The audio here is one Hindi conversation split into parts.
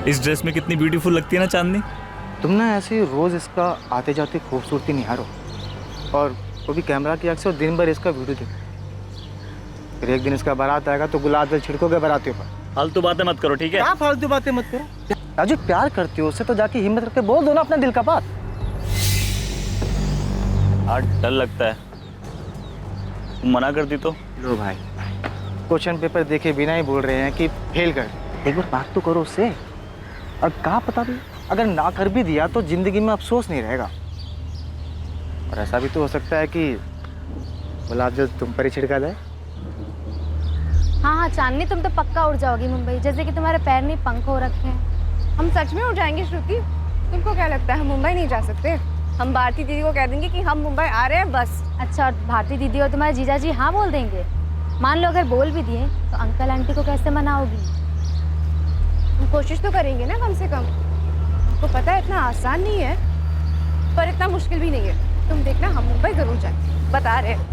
इस ड्रेस में कितनी ब्यूटीफुल लगती है ना चांदनी। तुम ना ऐसे रोज इसका आते जाते खूबसूरती निहारो और वो भी कैमरा की आँख से और दिन भर इसका वीडियो देखो। फिर एक दिन इसका बारात आएगा तो गुलाब जल छिड़कोगे बाराती पर। फालतू बातें मत करो, ठीक है? क्या फालतू बातें मत करो। राजू प्यार करती हो उससे तो जाके हिम्मत रख के बोल दो ना अपना दिल का बात। आज डर लगता है, तुम मना करती तो। लो भाई, क्वेश्चन पेपर देखे बिना ही बोल रहे हैं कि फेल कर। एक बार बात तो करो उससे। और कहा पता भी अगर ना कर भी दिया तो जिंदगी में अफसोस नहीं रहेगा। और ऐसा भी तो हो सकता है कि गुलाब जल तुम पर ही छिड़का जाए। हाँ हाँ चांदनी, तुम तो पक्का उड़ जाओगी मुंबई, जैसे कि तुम्हारे पैर नहीं पंख हो रखे हैं। हम सच में उड़ जाएंगे श्रुति? तुमको क्या लगता है हम मुंबई नहीं जा सकते? हम भारती दीदी को कह देंगे कि हम मुंबई आ रहे हैं बस। अच्छा, और भारती दीदी और तुम्हारे जीजा जी हाँ बोल देंगे? मान लो अगर बोल भी दिए तो अंकल आंटी को कैसे मनाओगी? हम कोशिश तो करेंगे ना कम से कम। हमको पता है इतना आसान नहीं है, पर इतना मुश्किल भी नहीं है। तुम देखना हम मुंबई जरूर जाएंगे, बता रहे हैं।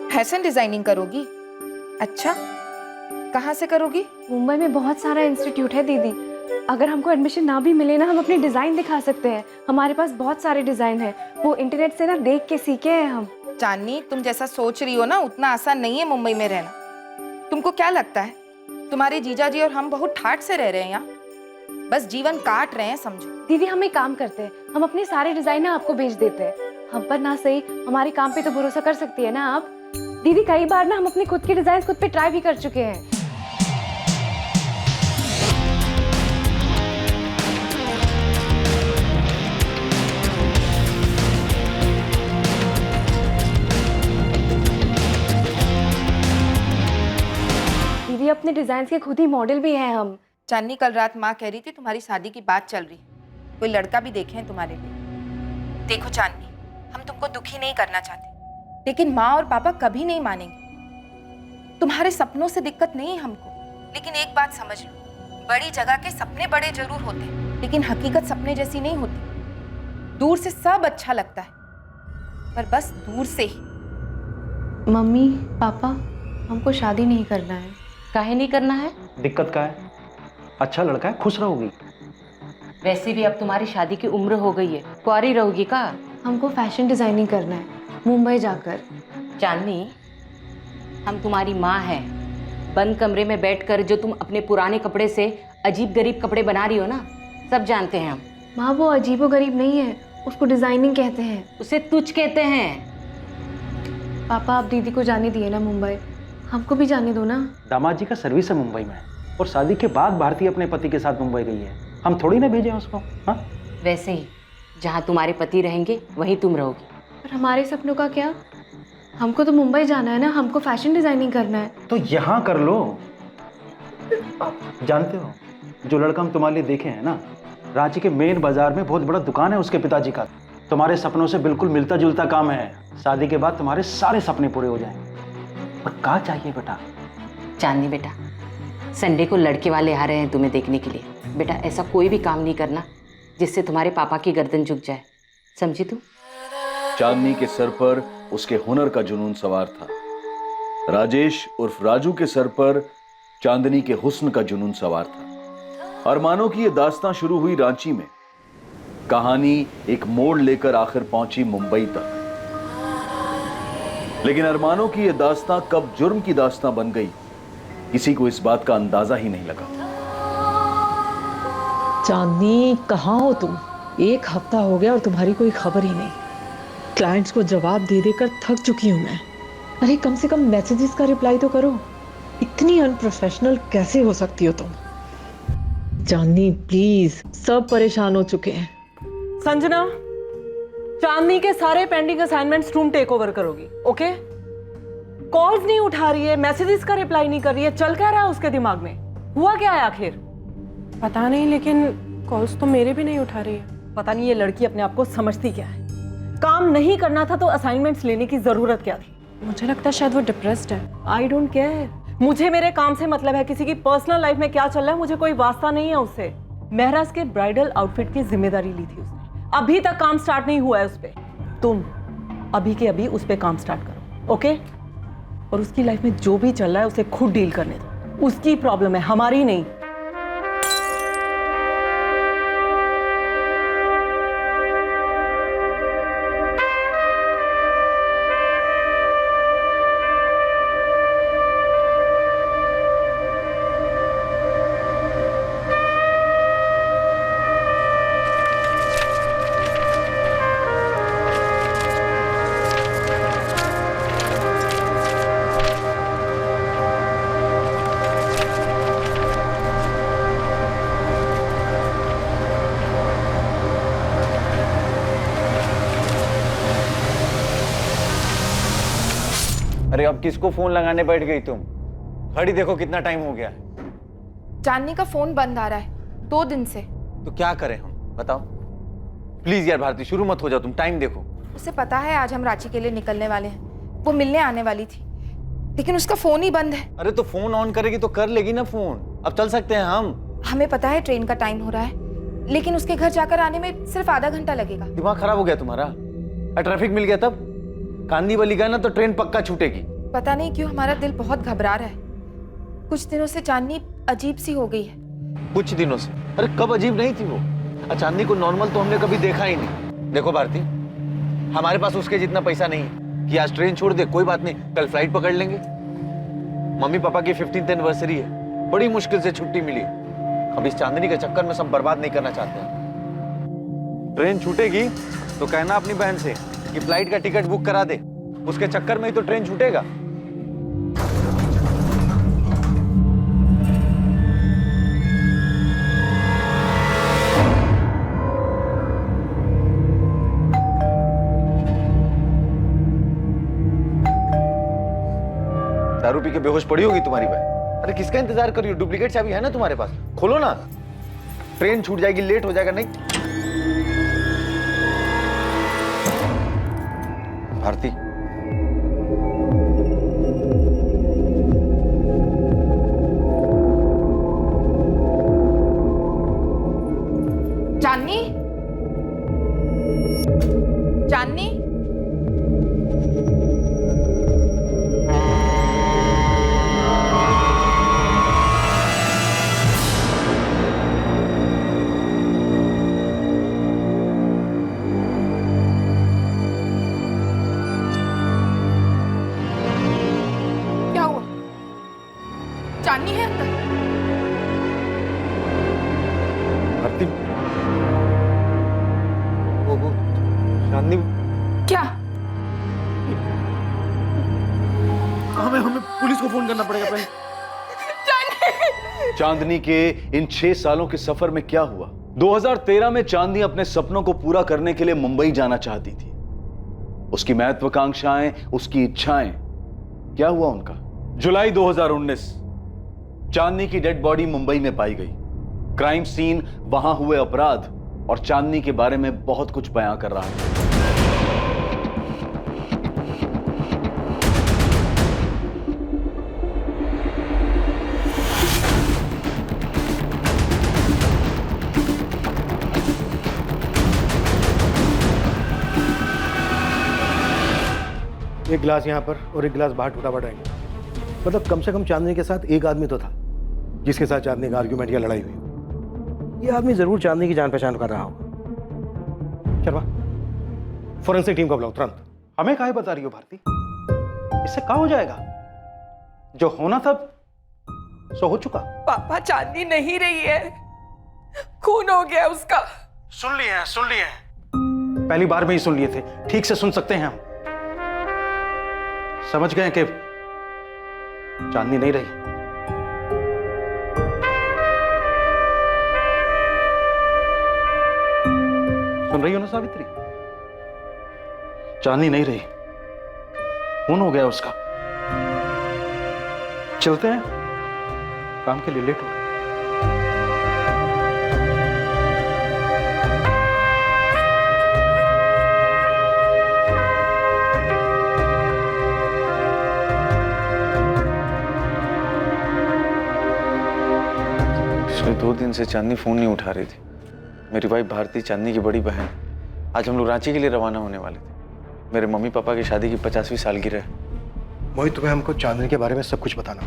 फैशन डिजाइनिंग करोगी? अच्छा, कहाँ से करोगी? मुंबई में बहुत सारा इंस्टीट्यूट है दीदी। अगर हमको एडमिशन ना भी मिले ना, हम अपने डिजाइन दिखा सकते हैं। हमारे पास बहुत सारे डिजाइन हैं, वो इंटरनेट से ना देख के सीखे हैं हम। चांदनी, तुम जैसा सोच रही हो ना उतना आसान नहीं है मुंबई में रहना। तुमको क्या लगता है तुम्हारे जीजा जी और हम बहुत ठाठ से रह रहे हैं यहाँ? बस जीवन काट रहे हैं समझो। दीदी हम एक काम करते हैं, हम अपने सारे डिजाइन ना आपको भेज देते हैं। हम पर ना सही, हमारे काम पे तो भरोसा कर सकती है ना आप? दीदी कई बार ना हम अपने खुद के डिजाइन खुद पे ट्राई भी कर चुके हैं। दीदी अपने डिजाइन के खुद ही मॉडल भी हैं हम। चांदनी, कल रात माँ कह रही थी तुम्हारी शादी की बात चल रही, कोई लड़का भी देखे हैं तुम्हारे लिए। देखो चांदनी, हम तुमको दुखी नहीं करना चाहते, लेकिन माँ और पापा कभी नहीं मानेंगे। तुम्हारे सपनों से दिक्कत नहीं है हमको, लेकिन एक बात समझ लो, बड़ी जगह के सपने बड़े जरूर होते हैं, लेकिन हकीकत सपने जैसी नहीं होती। दूर से सब अच्छा लगता है, पर बस दूर से ही। मम्मी पापा, हमको शादी नहीं करना है। काहे नहीं करना है? दिक्कत का है? अच्छा लड़का है, खुश रहोगी। वैसे भी अब तुम्हारी शादी की उम्र हो गई है, कुंवारी रहोगी का? हमको फैशन डिजाइनिंग करना है मुंबई जाकर। चांदनी, हम तुम्हारी माँ हैं। बंद कमरे में बैठकर जो तुम अपने पुराने कपड़े से अजीब गरीब कपड़े बना रही हो ना, सब जानते हैं हम। माँ वो अजीबो गरीब नहीं है, उसको डिजाइनिंग कहते हैं। उसे तुच्छ कहते हैं। पापा आप दीदी को जाने दिए ना मुंबई, हमको भी जाने दो ना। दामाद जी का सर्विस है मुंबई में, और शादी के बाद भारती अपने पति के साथ मुंबई गई है। हम थोड़ी ना भेजे उसको। हाँ, वैसे ही जहाँ तुम्हारे पति रहेंगे वहीं तुम रहोगी। पर हमारे सपनों का क्या? हमको तो मुंबई जाना है ना, हमको फैशन डिजाइनिंग करना है। तो यहाँ कर लो। जानते हो, जो लड़का हम तुम्हारे लिए देखे हैं ना, रांची के मेन बाजार में बहुत बड़ा दुकान है उसके पिताजी का। तुम्हारे सपनों से बिल्कुल मिलता जुलता काम है। शादी के बाद तुम्हारे सारे सपने पूरे हो जाएंगे। और क्या चाहिए बेटा? चांदनी बेटा, संडे को लड़के वाले आ रहे हैं तुम्हें देखने के लिए। बेटा ऐसा कोई भी काम नहीं करना जिससे तुम्हारे पापा की गर्दन झुक जाए, समझी तू? चांदनी के सर पर उसके हुनर का जुनून सवार था। राजेश उर्फ राजू के सर पर चांदनी के हुस्न का जुनून सवार था। अरमानों की यह दास्तां शुरू हुई रांची में। कहानी एक मोड़ लेकर आखिर पहुंची मुंबई तक। लेकिन अरमानों की यह दास्तां कब जुर्म की दास्तां बन गई, किसी को इस बात का अंदाजा ही नहीं लगा। चांदनी कहाँ हो तुम? एक हफ्ता हो गया और तुम्हारी कोई खबर ही नहीं। क्लाइंट्स को जवाब दे देकर थक चुकी हूँ मैं। अरे कम से कम मैसेजेस का रिप्लाई तो करो। इतनी अनप्रोफेशनल कैसे हो सकती हो तुम? चांदनी प्लीज, सब परेशान हो चुके हैं। संजना, चांदनी के सारे पेंडिंग असाइनमेंट्स तुम टेक ओवर करोगी, ओके? कॉल्स नहीं उठा रही है, मैसेजेस का रिप्लाई नहीं कर रही है, चल क्या रहा है उसके दिमाग में? हुआ क्या है आखिर? पता नहीं, लेकिन कॉल्स तो मेरे भी नहीं उठा रही है। पता नहीं ये लड़की अपने आप को समझती क्या है। काम नहीं करना था तो असाइनमेंट्स लेने की जरूरत क्या थी? मुझे लगता है शायद वो डिप्रेस्ड है। आई डोंट केयर, मुझे मेरे काम से मतलब है। किसी की पर्सनल लाइफ में क्या चल रहा है मुझे कोई वास्ता नहीं है उससे। महराज के ब्राइडल आउटफिट की जिम्मेदारी ली थी उसने, अभी तक काम स्टार्ट नहीं हुआ है उस पे। तुम अभी के अभी उस पे काम स्टार्ट करो, ओके? और उसकी लाइफ में जो भी चल रहा है उसे खुद डील करने दो। उसकी प्रॉब्लम है, हमारी नहीं। अरे अब किसको फोन लगाने बैठ गई तुम? घड़ी देखो कितना टाइम हो गया है। चांदनी का फोन बंद आ रहा है 2 दिन से। तो क्या करें हम, बताओ। प्लीज यार भारती, शुरू मत हो जाओ तुम, टाइम देखो। उसे पता है आज हम रांची के लिए निकलने वाले हैं, वो मिलने आने वाली थी, लेकिन उसका फोन ही बंद है। अरे तो फोन ऑन करेगी तो कर लेगी ना फोन। अब चल सकते हैं हम। हमें पता है ट्रेन का टाइम हो रहा है, लेकिन उसके घर जाकर आने में सिर्फ आधा घंटा लगेगा। दिमाग खराब हो गया तुम्हारा? ट्रैफिक मिल गया तब? कांदी वाली गए ना तो ट्रेन पक्का छूटेगी। पता नहीं क्यों हमारा दिल बहुत घबरा रहा है। कुछ दिनों से चांदनी अजीब सी हो गई है। कुछ दिनों से? अरे कब अजीब नहीं थी वो? चांदनी को नॉर्मल तो हमने कभी देखा ही नहीं। देखो भारती, हमारे पास उसके जितना पैसा नहीं है कि आज ट्रेन छोड़ दे। कोई बात नहीं, कल फ्लाइट पकड़ लेंगे। मम्मी पापा की 15th एनिवर्सरी है, बड़ी मुश्किल से छुट्टी मिली। अब इस चांदनी के चक्कर में सब बर्बाद नहीं करना चाहते हैं। ट्रेन छूटेगी तो कहना अपनी बहन से कि फ्लाइट का टिकट बुक करा दे। उसके चक्कर में ही तो ट्रेन छूटेगा। दारू पी के बेहोश पड़ी होगी तुम्हारी बहन। अरे किसका इंतजार कर रही हो? डुप्लीकेट चाबी है ना तुम्हारे पास, खोलो ना। ट्रेन छूट जाएगी, लेट हो जाएगा। नहीं भारती, चांदनी, चांदनी, क्या हुआ? चांदनी है अंदर? भारती, वो चांदनी क्या? हमें पुलिस को फोन करना पड़ेगा पहले। चांदनी के इन 6 सालों के सफर में क्या हुआ? 2013 में चांदनी अपने सपनों को पूरा करने के लिए मुंबई जाना चाहती थी। उसकी महत्वाकांक्षाएं, उसकी इच्छाएं, क्या हुआ उनका? जुलाई 2019 चांदनी की डेड बॉडी मुंबई में पाई गई। क्राइम सीन, वहां हुए अपराध और चांदनी के बारे में बहुत कुछ बयां कर रहा है। एक गिलास यहाँ पर और एक गिलास बाहर टूटा पड़ा है। मतलब कम से कम चांदनी के साथ एक आदमी तो था जिसके साथ चांदनी का आर्ग्यूमेंट या लड़ाई हुई। ये आदमी जरूर चांदनी की जान पहचान कर रहा होगा। शर्मा, फोरेंसिक टीम को बुलाओ तुरंत। हमें काहे बता रही हो भारती? इससे क्या हो जाएगा? जो होना था सो हो चुका। पापा, चांदनी नहीं रही है, खून हो गया उसका। सुन लिए हैं। पहली बार में ही सुन लिए थे, ठीक से सुन सकते हैं हम। समझ गए कि चांदनी नहीं रही। सुन रही हो ना सावित्री? चांदनी नहीं रही, खून हो गया उसका। चलते हैं, काम के लिए लेट हो गए। पिछले 2 दिन से चांदनी फोन नहीं उठा रही थी। मेरी वाइफ भारती, चांदनी की बड़ी बहन, आज हम लोग रांची के लिए रवाना होने वाले थे। मेरे मम्मी पापा की शादी की 50वीं सालगिरह है। मोहित, तुम्हें हमको चांदनी के बारे में सब कुछ बताना।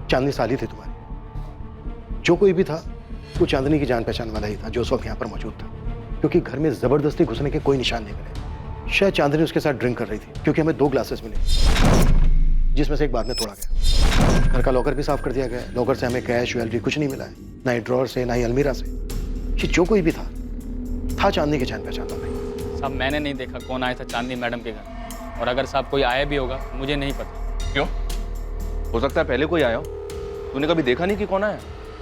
चांदनी साली थी तुम्हारी। जो कोई भी था वो चांदनी की जान पहचान वाला ही था जो उस वक्त यहाँ पर मौजूद था, क्योंकि घर में जबरदस्ती घुसने के कोई निशान नहीं मिले। शायद चांदनी उसके साथ ड्रिंक कर रही थी, क्योंकि हमें 2 ग्लासेस मिले जिसमें से एक बाद में तोड़ा गया। घर का लॉकर भी साफ कर दिया गया। लॉकर से हमें कैश ज्वेलरी कुछ नहीं मिला है, ना ही ड्रॉर से ना ही अलमीरा से। कि जो कोई भी था चांदनी की जान पहचान वाला। साहब मैंने नहीं देखा कौन आया था चांदनी मैडम के घर, और अगर साहब कोई आया भी होगा मुझे नहीं पता। क्यों? हो सकता है पहले कोई आया हो, तूने कभी देखा नहीं कि कौन आया?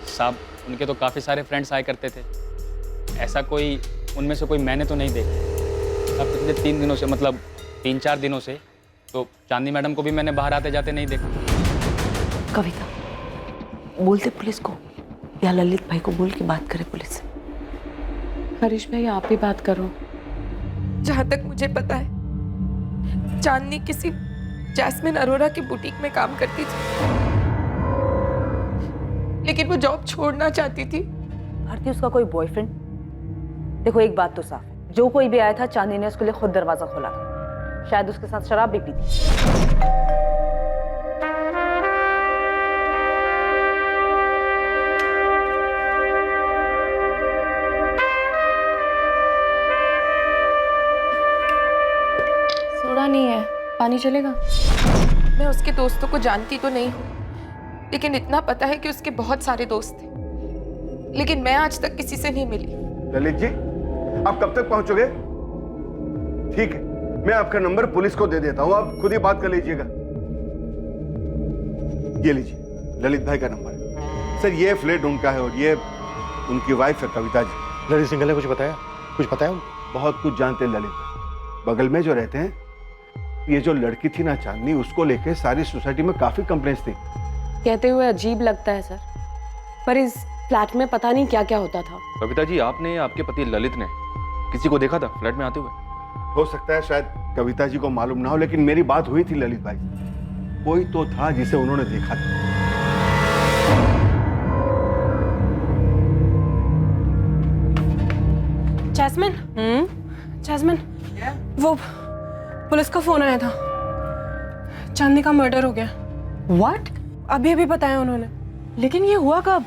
साहब उनके तो काफ़ी सारे फ्रेंड्स आया करते थे, ऐसा कोई उनमें से कोई मैंने तो नहीं देखा। साहब पिछले 3 दिनों से, मतलब 3-4 दिनों से तो चांदनी मैडम को भी मैंने बाहर आते जाते नहीं देखा। कविता, बोलते पुलिस को या ललित भाई को बोल के बात करे पुलिस से। हरीश भाई आप ही बात करो। जहां तक मुझे पता है चांदनी किसी जैस्मिन अरोरा की बुटीक में काम करती थी, लेकिन वो जॉब छोड़ना चाहती थी। भारती उसका कोई बॉयफ्रेंड? देखो एक बात तो साफ है, जो कोई भी आया था चांदनी ने उसके लिए खुद दरवाजा खोला था। शायद उसके साथ शराब भी पी थी। सोडा नहीं है, पानी चलेगा? मैं उसके दोस्तों को जानती तो नहीं हूँ, लेकिन इतना पता है कि उसके बहुत सारे दोस्त थे, लेकिन मैं आज तक किसी से नहीं मिली। ललित जी, आप कब तक पहुंचोगे? ठीक है, मैं आपका नंबर पुलिस को दे देता हूं, आप खुद ही बात कर लीजिएगा। ये लीजिए, ललित भाई का नंबर है। सर ये फ्लैट उनका है और ये उनकी वाइफ है कविता जी। ललित सिंघल ने कुछ बताया? कुछ बताया उनको? बहुत कुछ जानते हैं ललित भाई। बगल में जो रहते हैं, ये जो लड़की थी ना चांदनी, उसको लेके सारी सोसाइटी में काफी कंप्लेंट्स थी। कहते हुए अजीब लगता है सर, पर इस फ्लैट में पता नहीं क्या क्या होता था। कविता जी, आपने आपके पति ललित ने किसी को देखा था फ्लैट में आते हुए? हो सकता है शायद कविता जी को मालूम ना हो, लेकिन मेरी बात हुई थी ललित भाई। कोई तो था जिसे उन्होंने देखा था। जैस्मिन, जैस्मिन, वो पुलिस का फोन आया था, चांदनी का मर्डर हो गया। व्हाट? अभी अभी बताया उन्होंने। लेकिन ये हुआ कब?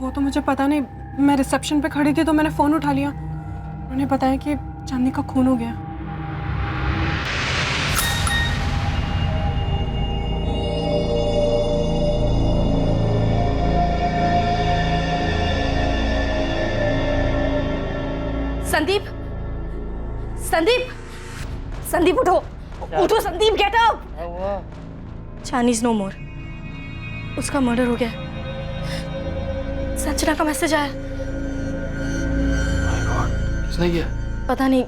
वो तो मुझे पता नहीं। मैं रिसेप्शन पे खड़ी थी तो मैंने फोन उठा लिया, उन्होंने बताया कि चांदनी का खून हो गया। संदीप, संदीप, संदीप उठो, उठो Sandeep, get up. Chandni is no more. उसका मर्डर हो गया। संजना का मैसेज आया। किसने किया? पता नहीं,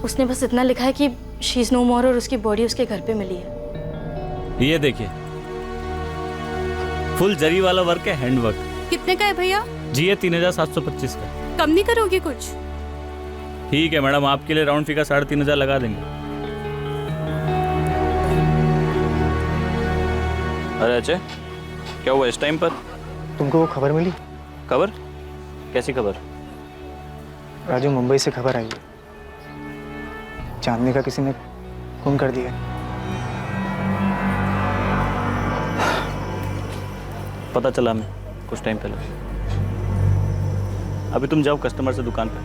उसने बस इतना लिखा है कि शी इज नो मोर और उसकी बॉडी उसके घर पे मिली है। ये देखिए, फुल जरी वाला वर्क है, हैंड वर्क। कितने का है भैया? जी ये 3725 का। कम नहीं करोगे कुछ? ठीक है मैडम, आपके लिए राउंड फिगर 3500 लगा देंगे। अरे अजय, क्या हुआ इस टाइम पर? तुमको वो खबर मिली? खबर? कैसी खबर? राजू, मुंबई से खबर आई है, चांदनी का किसी ने खून कर दिया। पता चला हमें कुछ टाइम पहले। अभी तुम जाओ कस्टमर से दुकान पे,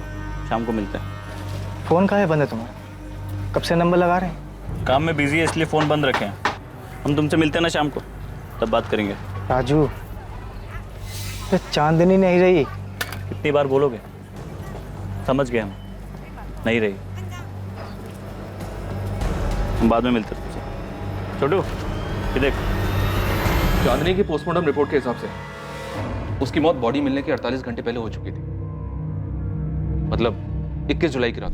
शाम को मिलते हैं। फोन कहाँ है बंद है तुम्हारा? कब से नंबर लगा रहे हैं? काम में बिजी है इसलिए फ़ोन बंद रखे हैं। हम तुमसे मिलते हैं ना शाम को, तब बात करेंगे। राजू, तो चांदनी नहीं रही। कितनी बार बोलोगे? समझ गए हम, नहीं रही। हम बाद में मिलते हैं तुमसे। छोटू, ये देख। चांदनी की पोस्टमार्टम रिपोर्ट के हिसाब से उसकी मौत बॉडी मिलने के 48 घंटे पहले हो चुकी थी, मतलब 21 जुलाई की रात।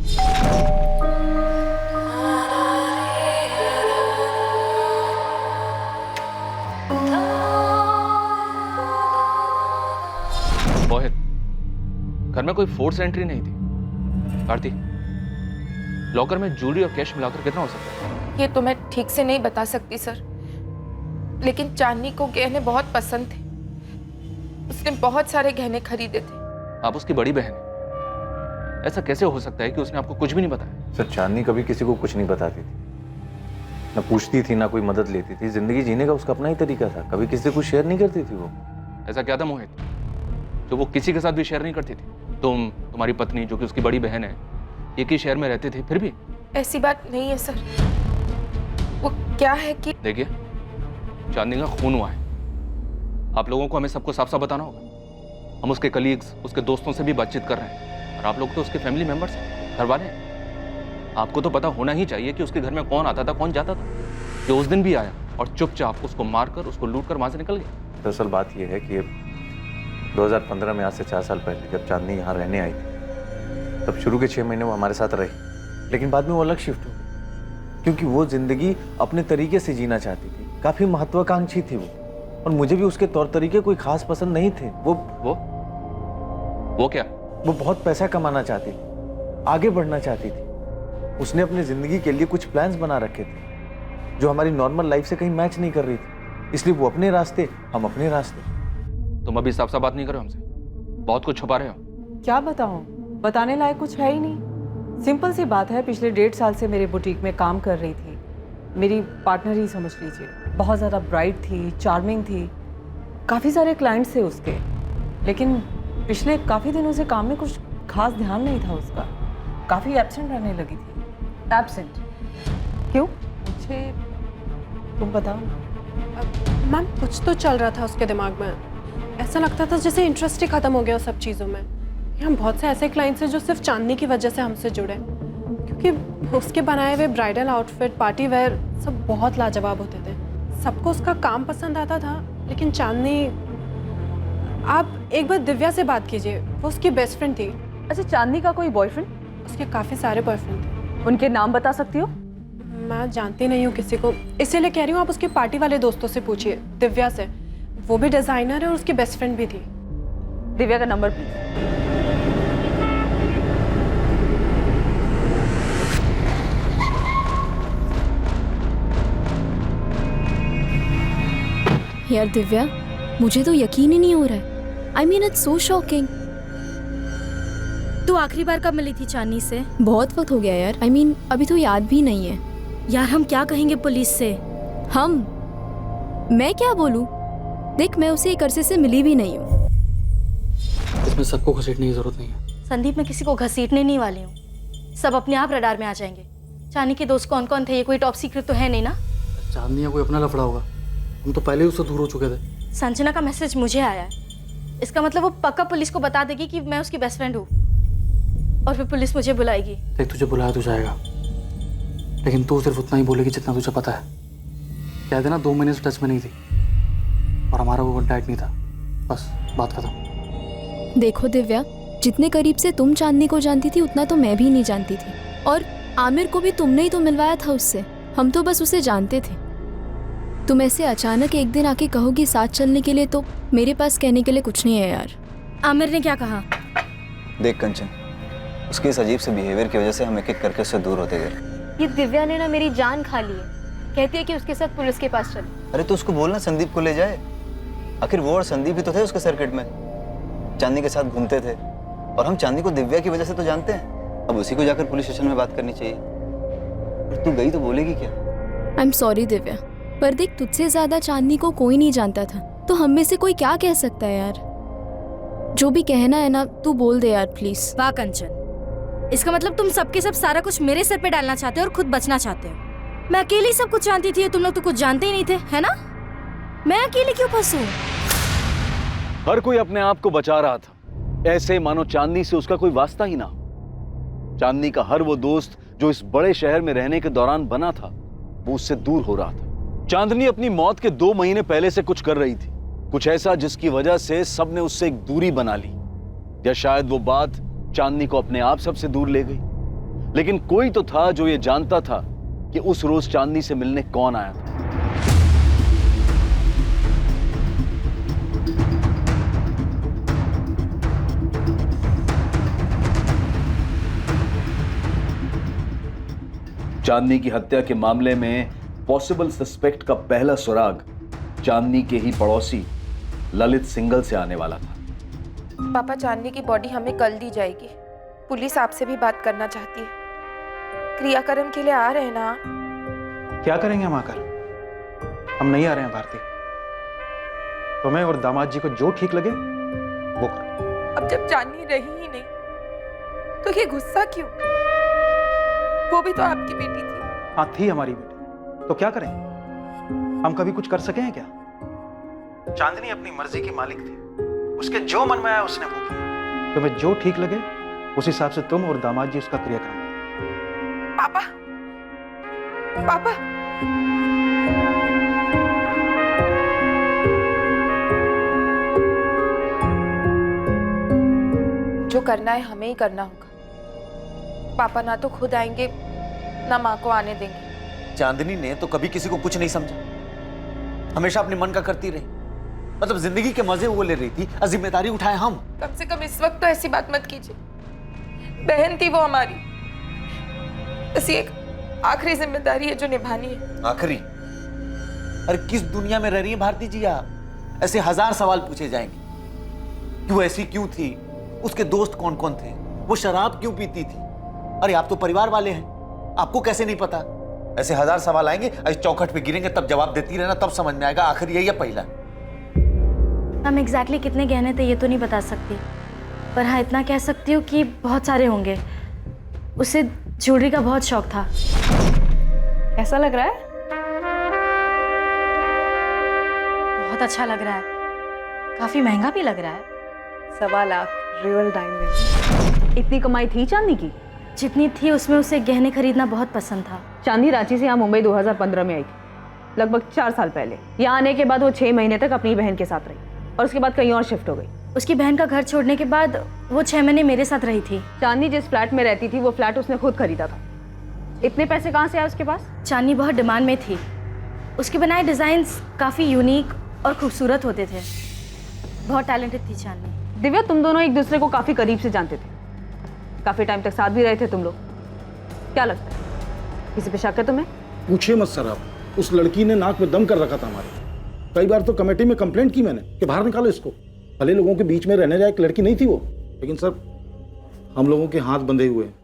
मोहित, घर में कोई फोर्स एंट्री नहीं थी। भारती, लॉकर में ज्वेलरी और कैश मिलाकर कितना हो सकता है? ये तो मैं ठीक से नहीं बता सकती सर, लेकिन चांदनी को गहने बहुत पसंद थे। उसने बहुत सारे गहने खरीदे थे। आप उसकी बड़ी बहन हैं, ऐसा कैसे हो सकता है कि उसने आपको कुछ भी नहीं बताया? सर, चांदनी कभी किसी को कुछ नहीं बताती थी, ना पूछती थी ना कोई मदद लेती थी। जिंदगी जीने का उसका अपना ही तरीका था, कभी किसी से कुछ शेयर नहीं करती थी वो। ऐसा क्या था मोहित जो वो किसी के साथ भी शेयर नहीं करती थी? तुम्हारी पत्नी जो कि उसकी बड़ी बहन है, एक ही शहर में रहते थे, फिर भी? ऐसी बात नहीं है सर। वो क्या है कि देखिए, चांदनी का खून हुआ है। आप लोगों को हमें सबको साफ साफ बताना होगा। हम उसके कलीग्स, उसके दोस्तों से भी बातचीत कर रहे हैं और आप लोग तो उसके फैमिली मेंबर्स हैं, घर वाले हैं। आपको तो पता होना ही चाहिए कि उसके घर में कौन आता था, कौन जाता था। जो उस दिन भी आया और चुपचाप उसको मारकर, उसको लूटकर वहां से निकल गया। दरअसल बात यह है कि 2015 में, आज से 4 साल पहले, जब चांदनी यहाँ रहने आई थी, तब शुरू के 6 महीने वो हमारे साथ रही, लेकिन बाद में वो अलग शिफ्ट हो गई क्योंकि वो जिंदगी अपने तरीके से जीना चाहती थी। काफी महत्वाकांक्षी थी वो, और मुझे भी उसके तौर तरीके कोई खास पसंद नहीं थे। वो क्या? वो बहुत पैसा कमाना चाहती थी, आगे बढ़ना चाहती थी। उसने अपनी जिंदगी के लिए कुछ प्लान्स बना रखे थे जो हमारी नॉर्मल लाइफ से कहीं मैच नहीं कर रही थी, इसलिए वो अपने रास्ते, हम अपने रास्ते। तुम अभी साफ साफ बात नहीं कर रहे हो हमसे, बहुत कुछ छुपा रहे हो। क्या बताऊं, बताने लायक कुछ है ही नहीं। सिंपल सी बात है, पिछले 1.5 साल से मेरे बुटीक में काम कर रही थी। मेरी पार्टनर ही समझ लीजिए। बहुत ज़्यादा ब्राइट थी, चार्मिंग थी, काफ़ी सारे क्लाइंट्स थे उसके, लेकिन पिछले काफ़ी दिनों से काम में कुछ खास ध्यान नहीं था उसका। काफ़ी एब्सेंट रहने लगी थी। एब्सेंट? क्यों? मुझे तुम बताओ। मैम कुछ तो चल रहा था उसके दिमाग में। ऐसा लगता था जैसे इंटरेस्ट ही खत्म हो गया उस सब चीज़ों में। यहाँ बहुत से ऐसे क्लाइंट्स हैं जो सिर्फ चांदनी की वजह से हमसे जुड़े, क्योंकि उसके बनाए हुए ब्राइडल आउटफिट, पार्टी वेयर सब बहुत लाजवाब होते थे। सबको उसका काम पसंद आता था, लेकिन चांदनी, आप एक बार दिव्या से बात कीजिए, वो उसकी बेस्ट फ्रेंड थी। अच्छा, चांदनी का कोई बॉयफ्रेंड? उसके काफ़ी सारे बॉयफ्रेंड थे। उनके नाम बता सकती हो? मैं जानती नहीं हूँ किसी को, इसीलिए कह रही हूँ आप उसके पार्टी वाले दोस्तों से पूछिए, दिव्या से। वो भी डिज़ाइनर है और उसकी बेस्ट फ्रेंड भी थी। दिव्या का नंबर प्लीज। यार दिव्या, मुझे तो यकीन ही नहीं हो रहा है। I mean it's so shocking. तू आखिरी बार कब मिली थी चांदनी से? बहुत वक्त हो गया यार। आई मीन अभी तो याद भी नहीं है। यार हम क्या कहेंगे पुलिस से? मैं क्या बोलूं? देख, मैं उसे एक अरसे से मिली भी नहीं हूँ। इसमें सबको घसीटने की जरूरत नहीं है। संदीप, मैं किसी को घसीटने नहीं वाली हूँ। सब अपने आप रडार में आ जाएंगे। चांदनी के दोस्त कौन कौन थे, ये कोई टॉप सीक्रेट तो है नहीं ना? चांदनी या कोई अपना लफड़ा होगा, हम तो पहले ही उससे दूर हो चुके थे। संजना का मैसेज मुझे आया है, इसका मतलब वो पक्का पुलिस को बता देगी कि मैं उसकी बेस्ट फ्रेंड हूँ, और फिर पुलिस मुझे बुलाएगी। देख, तुझे बुलाया तो जाएगा, लेकिन तू सिर्फ उतना ही बोलेगी जितना तुझे पता है। कह देना 2 महीने से टच में नहीं थी और हमारा वो कॉन्टैक्ट नहीं था, बस बात खत्म। देखो दिव्या, जितने करीब से तुम चांदनी को जानती थी उतना तो मैं भी नहीं जानती थी, और आमिर को भी तुमने ही तो मिलवाया था उससे। हम तो बस उसे जानते थे। तुम ऐसे अचानक एक दिन आके कहोगी साथ चलने के लिए, तो मेरे पास कहने के लिए कुछ नहीं है यार। आमिर ने क्या कहा? देख कंचन, उसके इस अजीब से बिहेवियर की वजह से हम एक एक करके उससे दूर होते गए। ये दिव्या ने ना मेरी जान खा ली है। कहती है कि उसके साथ पुलिस के पास चले। अरे तो उसको बोलना संदीप को ले जाए। आखिर वो और संदीप ही तो थे उसके सर्किट में, चांदनी के साथ घूमते थे, और हम चांदनी को दिव्या की वजह से तो जानते हैं। अब उसी को जाकर पुलिस स्टेशन में बात करनी चाहिए। और तू गई तो बोलेगी क्या? आई एम सॉरी दिव्या, पर देख, तुझसे ज्यादा चांदनी को कोई नहीं जानता था, तो हम में से कोई क्या कह सकता है यार। जो भी कहना है ना, तू बोल दे यार प्लीज। वाह कंचन, इसका मतलब तुम सबके सब सारा कुछ मेरे सर पे डालना चाहते हो और खुद बचना चाहते हो। मैं अकेली सब कुछ जानती थी, तुम लोग तो कुछ जानते ही नहीं थे, है ना? मैं अकेली क्यों फंसूं? हर कोई अपने आप को बचा रहा था, ऐसे मानो चांदनी से उसका कोई वास्ता ही ना हो। चांदनी का हर वो दोस्त जो इस बड़े शहर में रहने के दौरान बना था, वो उससे दूर हो रहा था। चांदनी अपनी मौत के 2 महीने पहले से कुछ कर रही थी, कुछ ऐसा जिसकी वजह से सबने उससे एक दूरी बना ली, या शायद वो बात चांदनी को अपने आप सबसे दूर ले गई। लेकिन कोई तो था जो ये जानता था कि उस रोज चांदनी से मिलने कौन आया था। चांदनी की हत्या के मामले में पॉसिबल सस्पेक्ट का पहला सुराग चांदनी के ही पड़ोसी ललित सिंगल से आने वाला था। पापा, चांदनी की बॉडी हमें कल दी जाएगी। पुलिस आपसे भी बात करना चाहती है। क्रियाक्रम के लिए आ रहे हैं ना? क्या करेंगे हम आकर? हम नहीं आ रहे हैं भारती। तुम्हें और दामाद जी को जो ठीक लगे वो करो। अब जब चांदनी रही ही नहीं तो ये गुस्सा क्यों? वो भी तो आपकी बेटी थी। हाँ, थी हमारी बेटी, तो क्या करें? हम कभी कुछ कर सके हैं क्या? चांदनी अपनी मर्जी की मालिक थी, उसके जो मन में आया उसने वो किया। तुम्हें जो ठीक लगे उस हिसाब से तुम और दामाद जी उसका क्रियाक्रम करो। पापा, पापा, जो करना है हमें ही करना होगा। पापा ना तो खुद आएंगे ना माँ को आने देंगे। चांदनी ने तो कभी किसी को कुछ नहीं समझा, हमेशा अपने मन का करती रही। मतलब जिंदगी के मजे वो ले रही थी और जिम्मेदारी उठाए हम। कम से कम इस वक्त तो ऐसी बात मत कीजिए। बहन थी वो हमारी, बस एक आखिरी जिम्मेदारी है जो निभानी है। आखिरी? अरे किस दुनिया में रह रही है भारती जी आप? ऐसे हजार सवाल पूछे जाएंगे। क्यों ऐसी क्यों थी? उसके दोस्त कौन कौन थे? वो शराब क्यों पीती थी? अरे आप तो परिवार वाले हैं, आपको कैसे नहीं पता? ऐसे हजार सवाल आएंगे, इस चौखट पे गिरेंगे, तब जवाब देती रहना, तब समझ में आएगा आखिर यही है पहला। हम एग्जैक्टली कितने गहने थे ये तो नहीं बता सकती, पर हाँ इतना कह सकती हूँ कि बहुत सारे होंगे। उसे ज्वेलरी का बहुत शौक था। कैसा लग रहा है? बहुत अच्छा लग रहा है, काफी महंगा भी लग रहा है। 1.25 लाख रियल डायमंड। इतनी कमाई थी चांदनी की? जितनी थी उसमें उसे गहने खरीदना बहुत पसंद था। चांदनी रांची से यहाँ मुंबई 2015 में आई थी, लगभग 4 साल पहले। यहाँ आने के बाद वो 6 महीने तक अपनी बहन के साथ रही और उसके बाद कहीं और शिफ्ट हो गई। उसकी बहन का घर छोड़ने के बाद वो 6 महीने मेरे साथ रही थी। चांदनी जिस फ्लैट में रहती थी वो फ्लैट उसने खुद खरीदा था। इतने पैसे कहाँ से आए उसके पास? चांदनी बहुत डिमांड में थी। उसके बनाए डिजाइन्स काफी यूनिक और खूबसूरत होते थे। बहुत टैलेंटेड थी चांदनी। दिव्या, तुम दोनों एक दूसरे को काफी करीब से जानते थे, काफी टाइम तक साथ भी रहे थे तुम लोग। क्या लगता है किसी पे शक है तुम्हें? पूछिए मत सर आप, उस लड़की ने नाक में दम कर रखा था हमारे। कई बार तो कमेटी में कंप्लेंट की मैंने कि बाहर निकालो इसको। भले लोगों के बीच में रहने लायक लड़की नहीं थी वो, लेकिन सर हम लोगों के हाथ बंधे हुए हैं।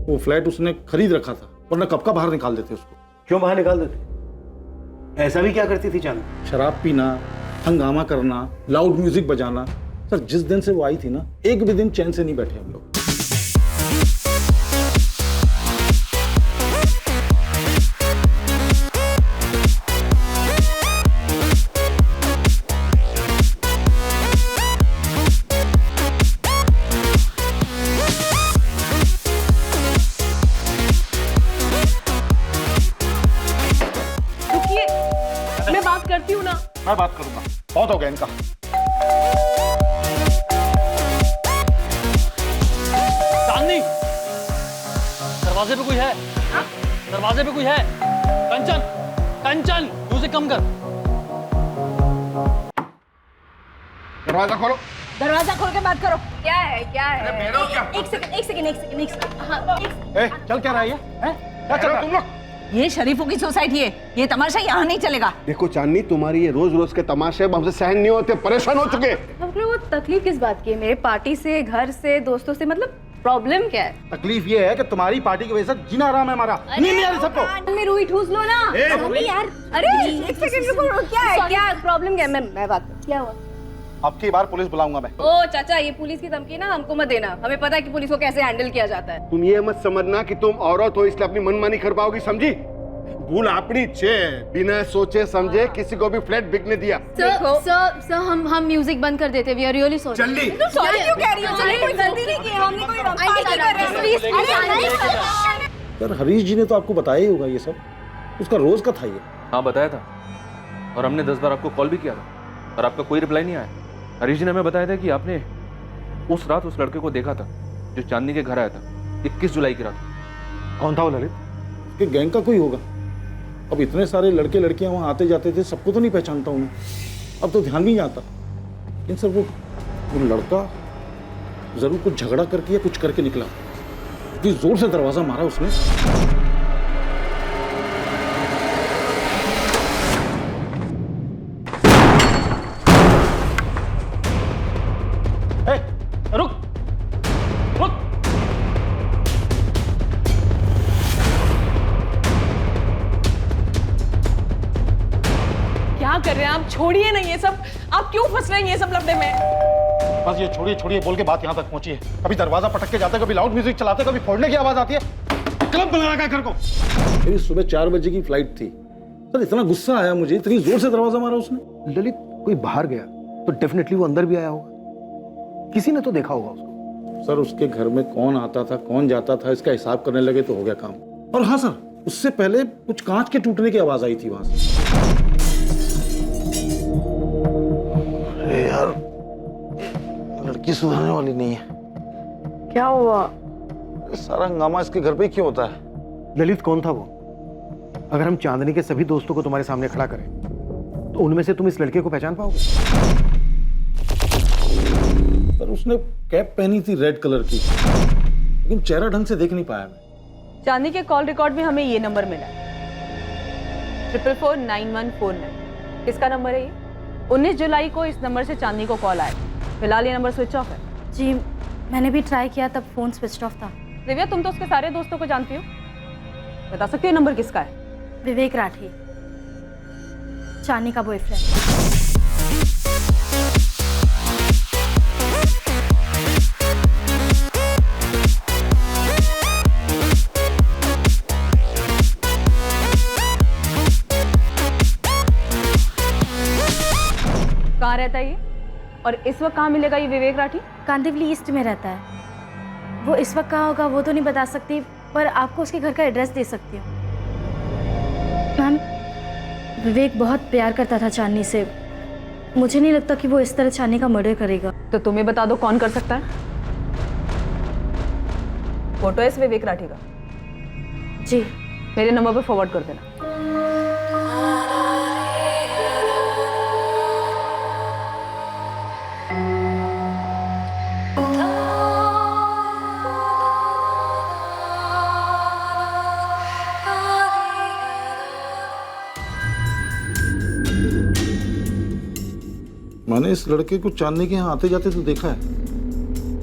वो फ्लैट उसने खरीद रखा था, वरना कब का बाहर निकाल देते उसको। क्यों बाहर निकाल देते? ऐसा भी क्या करती थी चांदनी? शराब पीना, हंगामा करना, लाउड म्यूजिक बजाना। सर जिस दिन से वो आई थी ना, एक भी दिन चैन से नहीं बैठे हम लोग। मैं बात करती हूँ ना। मैं बात करूंगा, बहुत हो गया इनका। चांदनी, दरवाजे पे कोई है? दरवाजे पे कोई है? कंचन, कंचन, म्यूजिक कम कर। दरवाजा खोलो। दरवाजा खोल के बात करो। क्या है, क्या है? एक सेकंड। हाँ, चल क्या रहा है ये? क्या चल रहा है तुम लोग? ये शरीफों की सोसाइटी है, ये तमाशा यहाँ नहीं चलेगा। देखो चांदनी, तुम्हारी ये रोज रोज के तमाशे अब हमसे सहन नहीं होते, परेशान हो चुके। हमको वो तकलीफ किस बात की है? मेरे पार्टी से, घर से, दोस्तों से, मतलब प्रॉब्लम क्या है? तकलीफ ये है कि तुम्हारी पार्टी की वजह से जीना आराम है हमारा। नींद नहीं आ रही सबको। में रुई ठूस लो ना। अरे यार, अरे एक सेकंड रुको, क्या है? क्या प्रॉब्लम क्या है? मैं बात क्या हुआ? अब की बार पुलिस बुलाऊंगा मैं। ओ चाचा, ये पुलिस की धमकी ना हमको मत देना। हमें पता है कि पुलिस को कैसे हैंडल किया जाता है। तुम ये मत समझना कि तुम औरत हो इसलिए अपनी मनमानी कर पाओगी, समझी? भूल अपनी छे, बिना सोचे समझे किसी को भी फ्लैट बिकने दिया। सर हम म्यूजिक बंद कर देते। We are really sorry. जल्दी। सॉरी क्यों कह रही हो? चलिए, कोई गलती नहीं की, हमने कोई पार्टी कर रहे हैं। प्लीज। सर हरीश जी ने तो आपको बताया ही होगा ये सब, उसका रोज का था ये। हाँ बताया था, और हमने 10 बार आपको कॉल भी किया था और आपका कोई रिप्लाई नहीं आया। हरीश जी ने हमें बताया था कि आपने उस रात उस लड़के को देखा था जो चांदनी के घर आया था, 21 जुलाई की रात। कौन था वो ललित? कि गैंग का कोई होगा। अब इतने सारे लड़के लड़कियां वहाँ आते जाते थे, सबको तो नहीं पहचानता हूँ, अब तो ध्यान नहीं आता। लेकिन सर वो लड़का जरूर कुछ झगड़ा करके या कुछ करके निकला। इतनी जोर से दरवाजा मारा उसने। रुक रुक। कर रहे हैं आप? छोड़िए ना ये सब, आप क्यों फंस रहे हैं ये सब लफड़े में? बस ये छोड़िए छोड़िए बोल के बात यहाँ तक पहुंची है। कभी दरवाजा पटक के जाते, कभी लाउड म्यूजिक चलाते, कभी फोड़ने की आवाज आती है। क्लब बना रखा है घर को। मेरी सुबह 4 बजे की फ्लाइट थी सर, इतना गुस्सा आया मुझे, इतनी जोर से दरवाजा मारा उसने। ललित कोई बाहर गया तो डेफिनेटली वो अंदर भी आया होगा, किसी ने तो देखा होगा उसको। सर उसके घर में कौन आता था कौन जाता था इसका हिसाब करने लगे तो हो गया काम। और हाँ सर, उससे पहले कुछ कांच के टूटने की आवाज आई थी वहां से। अरे यार, लड़की सुधरने वाली नहीं है। क्या हुआ? सारा हंगामा इसके घर पे ही क्यों होता है? ललित कौन था वो? अगर हम चांदनी के सभी दोस्तों को तुम्हारे सामने खड़ा करें तो उनमें से तुम इस लड़के को पहचान पाओगे? सर उसने कैप पहनी थी रेड कलर की, लेकिन चेहरा ढंग से देख नहीं पाया मैं। चांदनी के कॉल रिकॉर्ड में हमें ये नंबर मिला, 4449149। किसका नंबर है ये? 19 जुलाई को इस नंबर से चांदनी को कॉल आया। फिलहाल ये नंबर स्विच ऑफ है। जी मैंने भी ट्राई किया, तब फ़ोन स्विच ऑफ था। दिव्या, तुम तो उसके सारे दोस्तों को जानती हो, बता सकती हो नंबर किसका है? विवेक राठी, चांदनी का बॉयफ्रेंड। कहाँ रहता है ये, और इस वक्त कहाँ मिलेगा ये विवेक राठी? कांदिवली ईस्ट में रहता है। वो इस वक्त कहाँ होगा वो तो नहीं बता सकती, पर आपको उसके घर का एड्रेस दे सकती हूँ। मैम, विवेक बहुत प्यार करता था चांदनी से। मुझे नहीं लगता कि वो इस तरह चांदनी का मर्डर करेगा। तो तुम्हें बता दो कौन कर सकता है? फोटो है इस विवेक राठी का? जी। मेरे नंबर पे फॉरवर्ड कर देना। मैंने इस लड़के को चांदनी के यहाँ आते जाते तो देखा है,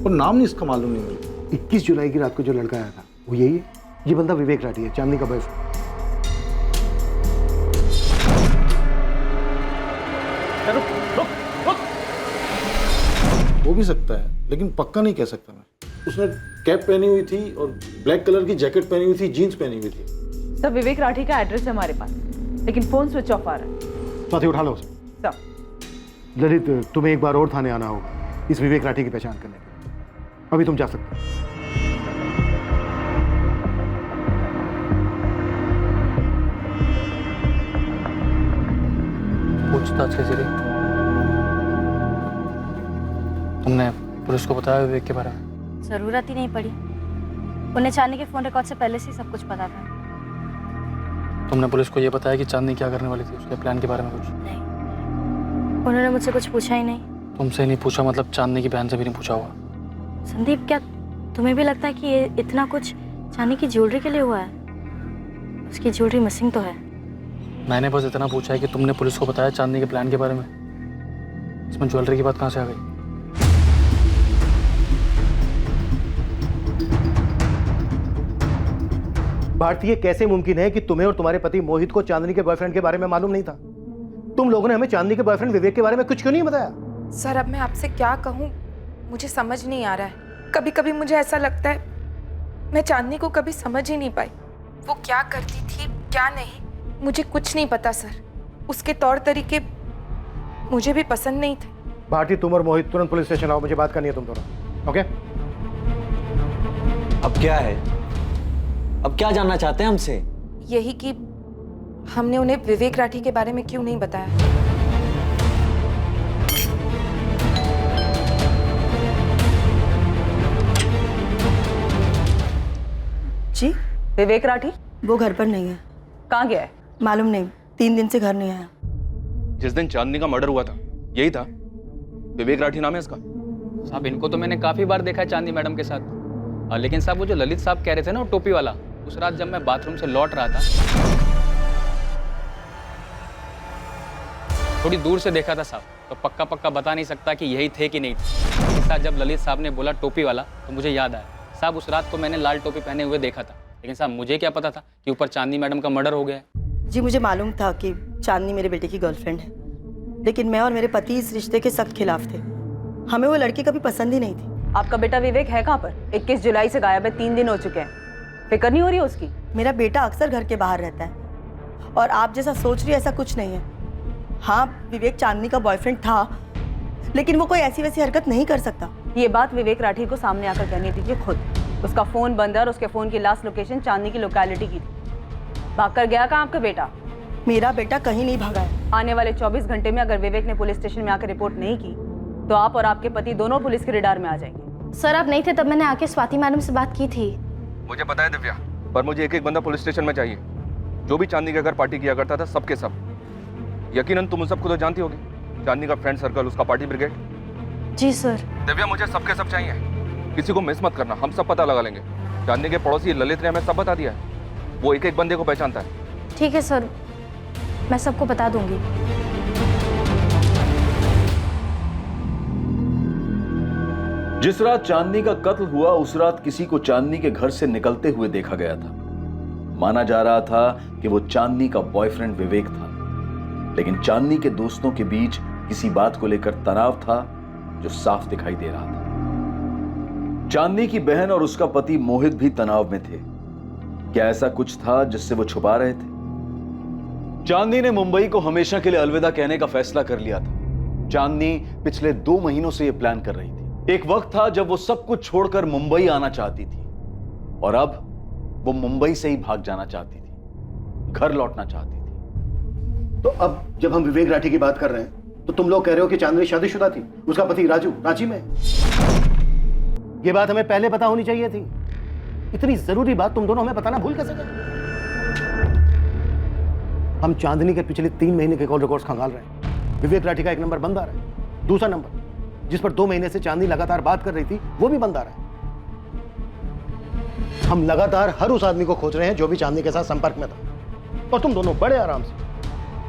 पर नाम नहीं इसका मालूम नहीं मुझे। 21 जुलाई की रात को जो लड़का आया था वो यही है। ये बंदा विवेक राठी है, चांदनी का बॉयफ्रेंड। हो भी सकता है, लेकिन पक्का नहीं कह सकता मैं। उसने कैप पहनी हुई थी और ब्लैक कलर की जैकेट पहनी हुई थी, जीन्स पहनी हुई थी। सर विवेक राठी का एड्रेस है हमारे पास, लेकिन फोन स्विच ऑफ आ रहा है। साथी उठा लो उसे। सर ललित, तुम्हें एक बार और थाने आना होगा इस विवेक राठी की पहचान करने के लिए। अभी तुम जा सकते हो। पूछताछ के जरिए तुमने पुलिस को बताया विवेक के बारे में? ज़रूरत ही नहीं पड़ी, उन्हें चांदनी के फ़ोन रिकॉर्ड से पहले से ही सब कुछ पता था। तुमने पुलिस को ये बताया कि चांदनी क्या करने वाली थी, उसके प्लान के बारे में कुछ? नहीं, उन्होंने मुझसे कुछ पूछा ही नहीं। तुमसे नहीं पूछा मतलब चांदनी की बहन से भी नहीं पूछा होगा? संदीप, क्या तुम्हें भी लगता है कि ये इतना कुछ चांदनी की ज्वेलरी के लिए हुआ है? उसकी ज्वेलरी मिसिंग तो है। मैंने बस इतना पूछा है कि तुमने पुलिस को बताया चांदनी के प्लान के बारे में, इसमें ज्वेलरी की बात कहाँ से आ गई? भारतीय, कैसे मुमकिन है कि तुम्हें और तुम्हारे पति मोहित को चांदनी के बॉयफ्रेंड के बारे में मालूम नहीं था? तुम लोगों ने हमें चांदनी के बॉयफ्रेंड विवेक के बारे में कुछ क्यों नहीं बताया? सर अब मैं आपसे क्या कहूँ, मुझे समझ नहीं आ रहा है। कभी कभी मुझे ऐसा लगता है मैं चांदनी को कभी समझ ही नहीं पाई। वो क्या करती थी क्या नहीं मुझे कुछ नहीं पता सर। उसके तौर तरीके मुझे भी पसंद नहीं थे। भारती, तुम और मोहित तुरंत पुलिस स्टेशन आओ, मुझे बात करनी है तुम दोनों। ओके? अब क्या है? अब क्या जानना चाहते हैं हमसे? यही कि हमने उन्हें विवेक राठी के बारे में क्यों नहीं बताया। जी, विवेक राठी वो घर पर नहीं है। कहाँ गया है? मालूम नहीं, 3 दिन से घर नहीं आया। जिस दिन चांदनी का मर्डर हुआ था यही था? विवेक राठी नाम है इसका? साहब इनको तो मैंने काफी बार देखा है चांदनी मैडम के साथ। लेकिन साहब वो जो ललित साहब कह रहे थे ना वो टोपी वाला, उस रात जब मैं बाथरूम से लौट रहा था थोड़ी दूर से देखा था साहब, तो पक्का पक्का बता नहीं सकता कि यही थे कि नहीं थे। लेकिन साहब जब ललित साहब ने बोला टोपी वाला तो मुझे याद आया, साहब उस रात को मैंने लाल टोपी पहने हुए देखा था। लेकिन साहब मुझे क्या पता था कि ऊपर चांदनी मैडम का मर्डर हो गया है। जी मुझे मालूम था कि चांदनी मेरे बेटे की गर्लफ्रेंड है, लेकिन मैं और मेरे पति इस रिश्ते के सख्त खिलाफ थे। हमें वो लड़की कभी पसंद ही नहीं थी। आपका बेटा विवेक है कहाँ पर? 21 जुलाई से गायब है, 3 दिन हो चुके हैं। फिक्र नहीं हो रही है उसकी? मेरा बेटा अक्सर घर के बाहर रहता है और आप जैसा सोच रही है ऐसा कुछ नहीं है। हाँ, विवेक चांदनी का बॉयफ्रेंड था, लेकिन वो कोई ऐसी वैसी हरकत नहीं कर सकता। ये बात विवेक राठी को सामने आकर कहने दीजिए खुद। उसका फोन बंद है और उसके फोन की लास्ट लोकेशन चांदनी की लोकेलिटी की थी। भागकर गया कहाँ आपका बेटा? मेरा बेटा कहीं नहीं भागा है। आने वाले 24 घंटे में अगर विवेक ने पुलिस स्टेशन में आकर रिपोर्ट नहीं की तो आप और आपके पति दोनों पुलिस के रडार में आ जाएंगे। सर आप नहीं थे तब मैंने आके स्वाति मैडम से बात की थी। मुझे पता है दिव्या, पर मुझे एक एक बंदा पुलिस स्टेशन में चाहिए जो भी चांदनी के घर पार्टी किया करता था, सबके सब। यकीनन तुम उन सबको तो जानती होगी, चांदनी का फ्रेंड सर्कल, उसका पार्टी ब्रिगेड। जी सर। दिव्या मुझे सबके सब चाहिए, किसी को मिस मत करना, हम सब पता लगा लेंगे। चांदनी के पड़ोसी ललित ने हमें सब बता दिया है, वो एक एक बंदे को पहचानता है। ठीक है सर, मैं सबको बता दूंगी। जिस रात चांदनी का कत्ल हुआ उस रात किसी को चांदनी के घर से निकलते हुए देखा गया था। माना जा रहा था कि वो चांदनी का बॉयफ्रेंड विवेक था, लेकिन चांदनी के दोस्तों के बीच किसी बात को लेकर तनाव था जो साफ दिखाई दे रहा था। चांदनी की बहन और उसका पति मोहित भी तनाव में थे। क्या ऐसा कुछ था जिससे वो छुपा रहे थे? चांदनी ने मुंबई को हमेशा के लिए अलविदा कहने का फैसला कर लिया था। चांदनी पिछले 2 महीनों से यह प्लान कर रही थी। एक वक्त था जब वो सब कुछ छोड़कर मुंबई आना चाहती थी और अब वो मुंबई से ही भाग जाना चाहती थी, घर लौटना चाहती थी। तो अब जब हम विवेक राठी की बात कर रहे हैं तो तुम लोग कह रहे हो कि चांदनी शादीशुदा थी, उसका पति राजू रांची में। ये बात हमें पहले पता होनी चाहिए थी। इतनी जरूरी बात तुम दोनों हमें बताना भूल कैसे गए? हम चांदनी के पिछले 3 महीने के कॉल रिकॉर्ड्स खंगाल रहे हैं। विवेक राठी का एक नंबर बंद आ रहा है, दूसरा नंबर जिस पर 2 महीने से चांदनी लगातार बात कर रही थी वो भी बंद आ रहा है। हम लगातार हर उस आदमी को खोज रहे हैं जो भी चांदनी के साथ संपर्क में था। और तुम दोनों बड़े आराम से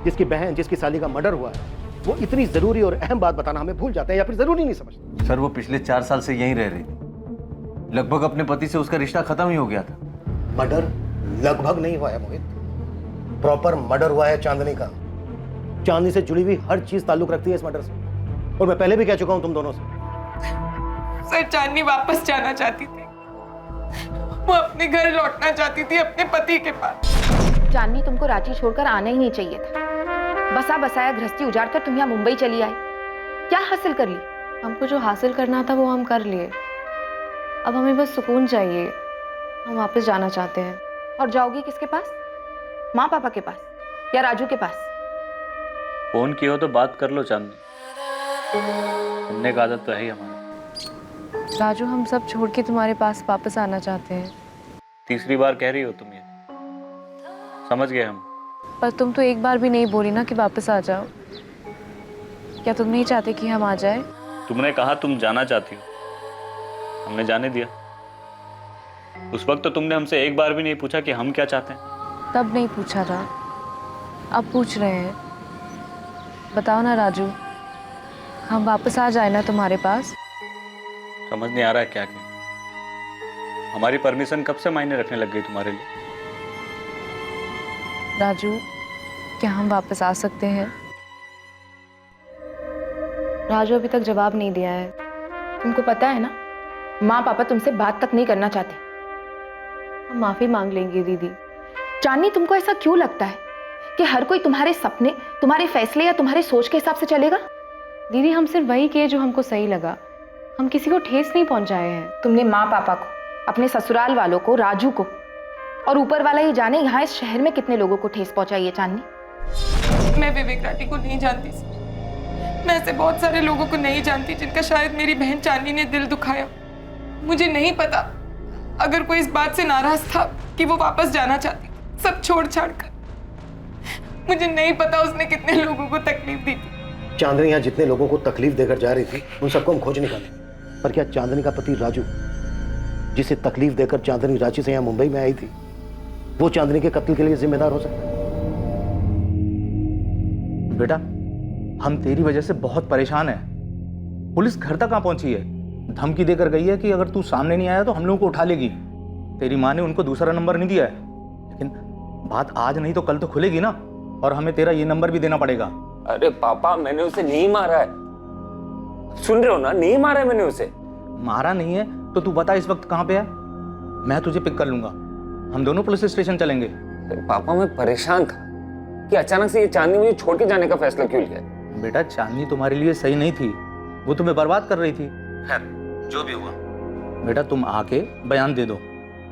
जिसकी बहन, जिसकी साली का मर्डर हुआ है, वो इतनी जरूरी और अहम बात बताना हमें भूल जाते हैं या फिर जरूरी नहीं समझते। सर वो पिछले 4 साल से यहीं रह रही थी। लगभग अपने पति से उसका रिश्ता खत्म ही हो गया था। मर्डर लगभग नहीं हुआ है मोहित, प्रॉपर मर्डर हुआ है चांदनी का। चांदनी से जुड़ी हुई हर चीज ताल्लुक रखती है इस मर्डर से, और मैं पहले भी कह चुका हूं तुम दोनों से। सर चांदनी वापस जाना चाहती थी, वो अपने घर लौटना चाहती थी, अपने पति के पास। चांदनी तुमको रांची छोड़कर आना ही नहीं चाहिए था। बसा बसाया गृहस्थी उजाड़ कर तुम यहाँ मुंबई चली आई, क्या हासिल कर ली? हमको जो हासिल करना था वो हम कर लिए, अब हमें बस सुकून चाहिए। हम वापस जाना चाहते हैं। और जाओगी किसके पास? माँ पापा के पास या राजू के पास? फोन की हो तो बात कर लो चांदनी, सुनने का आदत तो है ही हमारा। राजू हम सब छोड़ के तुम्हारे पास वापस आना चाहते हैं। तीसरी बार कह रही हो तुम ये, समझ गए हम। पर तुम तो एक बार भी नहीं बोली ना कि वापस आ जाओ। क्या तुम नहीं चाहते कि हम आ जाए? तुमने कहा तुम जाना चाहती हो, हमने जाने दिया। उस वक्त तो तुमने हमसे एक बार भी नहीं पूछा कि हम क्या चाहते हैं। तब नहीं पूछा था, अब पूछ रहे हैं। बताओ ना राजू, हम वापस आ जाए ना तुम्हारे पास? समझ नहीं आ रहा है क्या क्या। हमारी परमिशन कब से मायने रखने लग गई तुम्हारे लिए? राजू क्या हम वापस आ सकते हैं? राजू अभी तक जवाब नहीं दिया है। तुमको पता है ना, माँ पापा तुमसे बात तक नहीं करना चाहते। हम माफी मांग लेंगे दीदी। चांदनी तुमको ऐसा क्यों लगता है कि हर कोई तुम्हारे सपने, तुम्हारे फैसले या तुम्हारे सोच के हिसाब से चलेगा? दीदी हम सिर्फ वही किए जो हमको सही लगा, हम किसी को ठेस नहीं पहुंचाए हैं। तुमने माँ पापा को, अपने ससुराल वालों को, राजू को, और ऊपर वाला ही जाने यहाँ इस शहर में कितने लोगों को ठेस पहुंचाई है चांदनी। मैं विवेक राठी को नहीं जानती सर, मैं ऐसे बहुत सारे लोगों को नहीं जानती जिनका शायद मेरी बहन चांदनी ने दिल दुखाया। मुझे नहीं पता अगर कोई इस बात से नाराज था कि वो वापस जाना चाहती सब छोड़ छाड़ कर। मुझे नहीं पता उसने कितने लोगों को तकलीफ दी थी। चांदनी यहाँ जितने लोगों को तकलीफ देकर जा रही थी उन सबको हम खोज निकालेंगे। पर क्या चांदनी का पति राजू, जिसे तकलीफ देकर चांदनी रांची से यहाँ मुंबई में आई थी, वो चांदनी के कत्ल के लिए जिम्मेदार हो सकता है? बेटा हम तेरी वजह से बहुत परेशान हैं। पुलिस घर तक कहाँ पहुंची है? धमकी देकर गई है कि अगर तू सामने नहीं आया तो हम लोगों को उठा लेगी। तेरी माँ ने उनको दूसरा नंबर नहीं दिया है, लेकिन बात आज नहीं तो कल तो खुलेगी ना, और हमें तेरा ये नंबर भी देना पड़ेगा। अरे पापा, मैंने उसे नहीं मारा है। सुन रहे हो ना, नहीं मारा है मैंने उसे। मारा नहीं है तो तू बता इस वक्त कहाँ पे है? मैं तुझे पिक कर लूंगा, हम दोनों पुलिस स्टेशन चलेंगे। पापा मैं परेशान था कि अचानक से ये चांदनी मुझे छोड़ के जाने का फैसला क्यों लिया। बेटा चांदनी तुम्हारे लिए सही नहीं थी, वो तुम्हें बर्बाद कर रही थी। खैर जो भी हुआ, बेटा तुम आके बयान दे दो,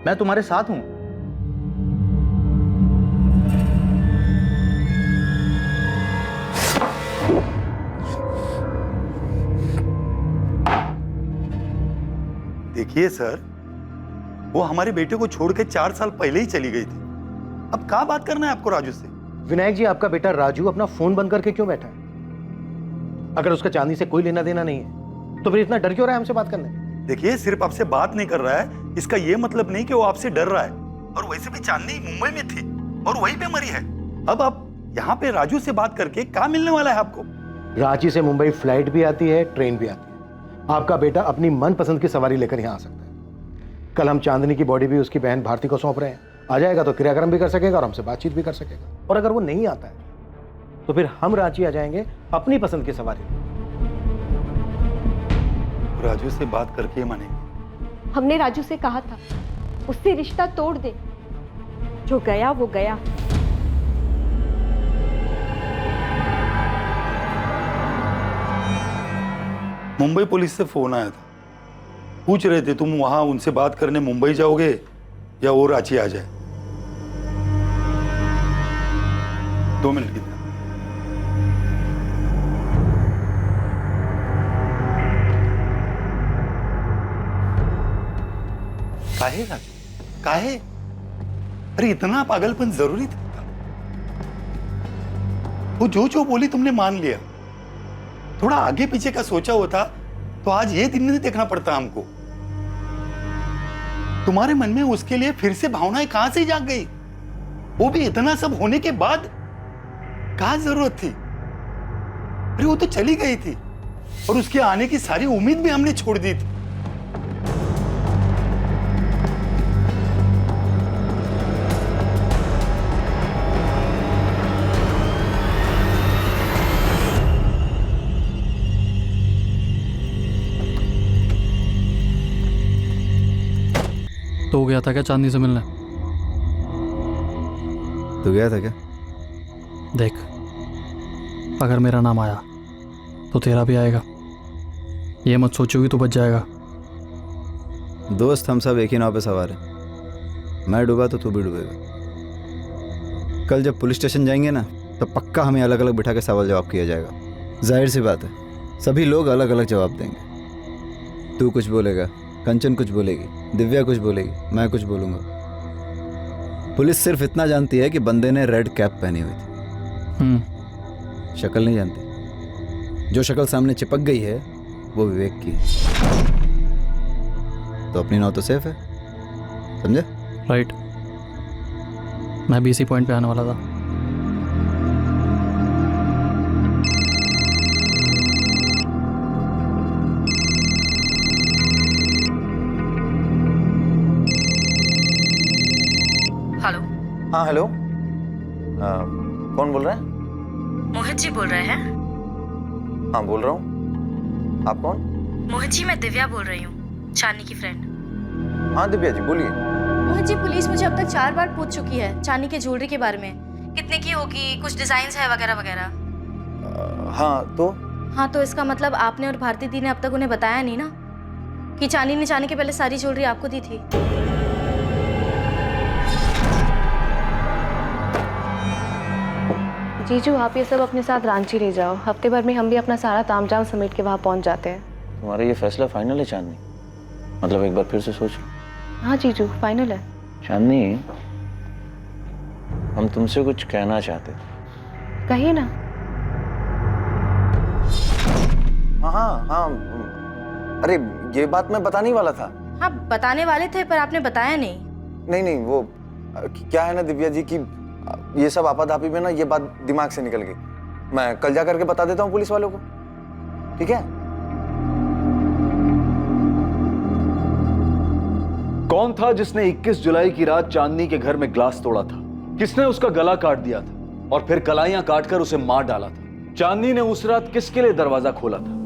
मैं तुम्हारे साथ हूं। देखिए सर, वो हमारे बेटे को छोड़ के 4 साल पहले ही चली गई थी। अब क्या बात करना है आपको राजू से? विनायक जी, आपका बेटा राजू अपना फोन बंद करके क्यों बैठा है? अगर उसका चांदी से कोई लेना देना नहीं है तो फिर इतना डर क्यों रहा है हमसे बात करने? देखिए, सिर्फ आपसे बात नहीं कर रहा है, इसका ये मतलब नहीं कि वो आपसे डर रहा है। और वैसे भी चांदनी मुंबई में थी और वहीं पे मरी है। अब आप यहाँ पे राजू से बात करके क्या मिलने वाला है आपको? रांची से मुंबई फ्लाइट भी आती है, ट्रेन भी आती है। आपका बेटा अपनी मनपसंद की सवारी लेकर यहाँ आ सकता है। कल हम चांदनी की बॉडी भी उसकी बहन भारती को सौंप रहे हैं। आ जाएगा तो क्रियाक्रम भी कर सकेगा और हमसे बातचीत भी कर सकेगा। और अगर वो नहीं आता है तो फिर हम रांची आ जाएंगे अपनी पसंद की सवारी। राजू से बात करके मानेंगे। हमने राजू से कहा था उससे रिश्ता तोड़ दे, जो गया वो गया। मुंबई पुलिस से फोन आया था, पूछ रहे थे तुम वहां उनसे बात करने मुंबई जाओगे या वो रांची आ जाए। 2 मिनट की। काहे राजू, काहे? अरे इतना पागलपन जरूरी था? वो जो बोली तुमने मान लिया। थोड़ा आगे पीछे का सोचा होता तो आज ये दिन नहीं देखना पड़ता हमको। तुम्हारे मन में उसके लिए फिर से भावनाएं कहां से जाग गई? वो भी इतना सब होने के बाद? क्या जरूरत थी? अरे वो तो चली गई थी और उसके आने की सारी उम्मीद भी हमने छोड़ दी थी। तो गया था क्या चांदनी से मिलने? तो गया था क्या? देख, अगर मेरा नाम आया तो तेरा भी आएगा। ये मत सोचो कि तू बच जाएगा। दोस्त, हम सब एक ही नाव पे सवार हैं। मैं डूबा तो तू भी डूबेगा। कल जब पुलिस स्टेशन जाएंगे ना तो पक्का हमें अलग अलग बिठा के सवाल जवाब किया जाएगा। जाहिर सी बात है, सभी लोग अलग अलग जवाब देंगे। तू कुछ बोलेगा, कंचन कुछ बोलेगी, दिव्या कुछ बोलेगी, मैं कुछ बोलूँगा। पुलिस सिर्फ इतना जानती है कि बंदे ने रेड कैप पहनी हुई थी। शक्ल नहीं जानती। जो शक्ल सामने चिपक गई है वो विवेक की है। तो अपनी नाव तो सेफ है, समझे? राइट, मैं भी इसी पॉइंट पे आने वाला था। हेलो। हाँ हेलो, कौन बोल रहा है? मोहित जी बोल रहे हैं? हाँ बोल रहा हूँ। आप कौन? मोहित जी, मैं दिव्या बोल रही हूँ, चांदनी की फ्रेंड। हाँ दिव्या जी बोलिए। मोहित जी, पुलिस मुझे अब तक 4 बार पूछ चुकी है चांदनी के ज्वेलरी के बारे में। कितने की होगी, कुछ डिजाइन है वगैरह वगैरह। हाँ तो इसका मतलब आपने और भारती दी ने अब तक उन्हें बताया नहीं ना कि चांदनी ने जाने के पहले सारी ज्वेलरी आपको दी थी? जीजू, आप ये सब अपने साथ रांची ले जाओ। हफ्ते भर में हम भी अपना सारा तामझाम समेट के वहाँ पहुँच जाते हैं। तुम्हारा ये फैसला फाइनल है चांदनी? मतलब एक बार फिर से सोच लो। हाँ जीजू, फाइनल है। चांदनी, हम तुमसे कुछ कहना चाहते। कहिए ना। हाँ, अरे ये बात मैं बताने ही वाला था। हाँ, बताने वाले थे पर आपने बताया नहीं। नहीं, वो क्या है ना दिव्या जी की ये सब आपाधापी में ना ये बात दिमाग से निकल गई। मैं कल जा करके बता देता हूँ पुलिस वालों को, ठीक है? कौन था जिसने 21 जुलाई की रात चांदनी के घर में ग्लास तोड़ा था? किसने उसका गला काट दिया था और फिर कलाइयां काटकर उसे मार डाला था? चांदनी ने उस रात किसके लिए दरवाजा खोला था?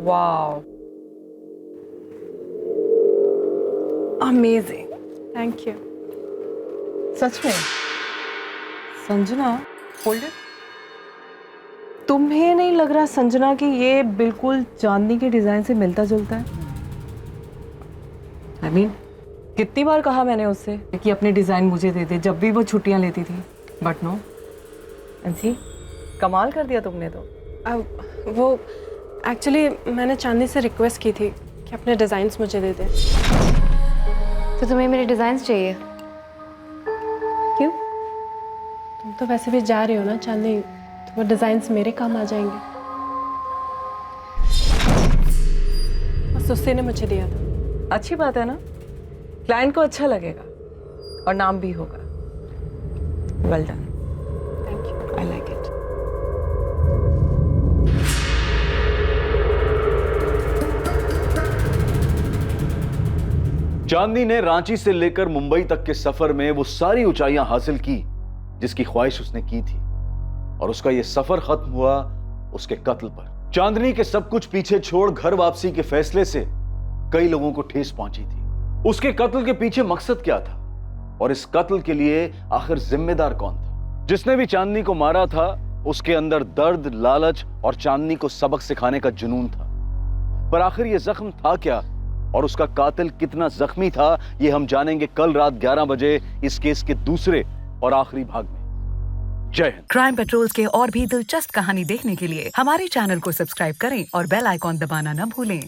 Wow, amazing, thank you. सच में संजना, होल्ड इट। तुम्हें नहीं लग रहा संजना कि ये बिल्कुल चांदनी के डिजाइन से मिलता जुलता है? I mean, कितनी बार कहा मैंने उससे कि अपने डिजाइन मुझे दे दे जब भी वो छुट्टियां लेती थी, बट नो। अंशी, कमाल कर दिया तुमने तो। वो एक्चुअली मैंने चांदनी से रिक्वेस्ट की थी कि अपने डिज़ाइंस मुझे दे दे। तो तुम्हें मेरे डिज़ाइंस चाहिए? क्यों? तुम तो वैसे भी जा रही हो ना चांदनी, तो वो डिज़ाइंस मेरे काम आ जाएंगे। बस उससे ने मुझे दिया था। अच्छी बात है ना, क्लाइंट को अच्छा लगेगा और नाम भी होगा। Well done, thank you, I like it. Chandni ने रांची से लेकर मुंबई तक के सफर में वो सारी ऊंचाइयां हासिल की जिसकी ख्वाहिश उसने की थी, और उसका ये सफर खत्म हुआ उसके कत्ल पर। चांदनी के सब कुछ पीछे छोड़ घर वापसी के फैसले से कई लोगों को ठेस पहुंची थी। उसके कत्ल के पीछे मकसद क्या था, और इस कत्ल के लिए आखिर जिम्मेदार कौन था? जिसने भी चांदनी को मारा था उसके अंदर दर्द, लालच और चांदनी को सबक सिखाने का जुनून था। पर आखिर ये जख्म था क्या, और उसका कातिल कितना जख्मी था, ये हम जानेंगे कल रात 11 बजे इस केस के दूसरे और आखिरी भाग में। जय हिंद। क्राइम पेट्रोल्स के और भी दिलचस्प कहानी देखने के लिए हमारे चैनल को सब्सक्राइब करें और बेल आइकॉन दबाना न भूलें।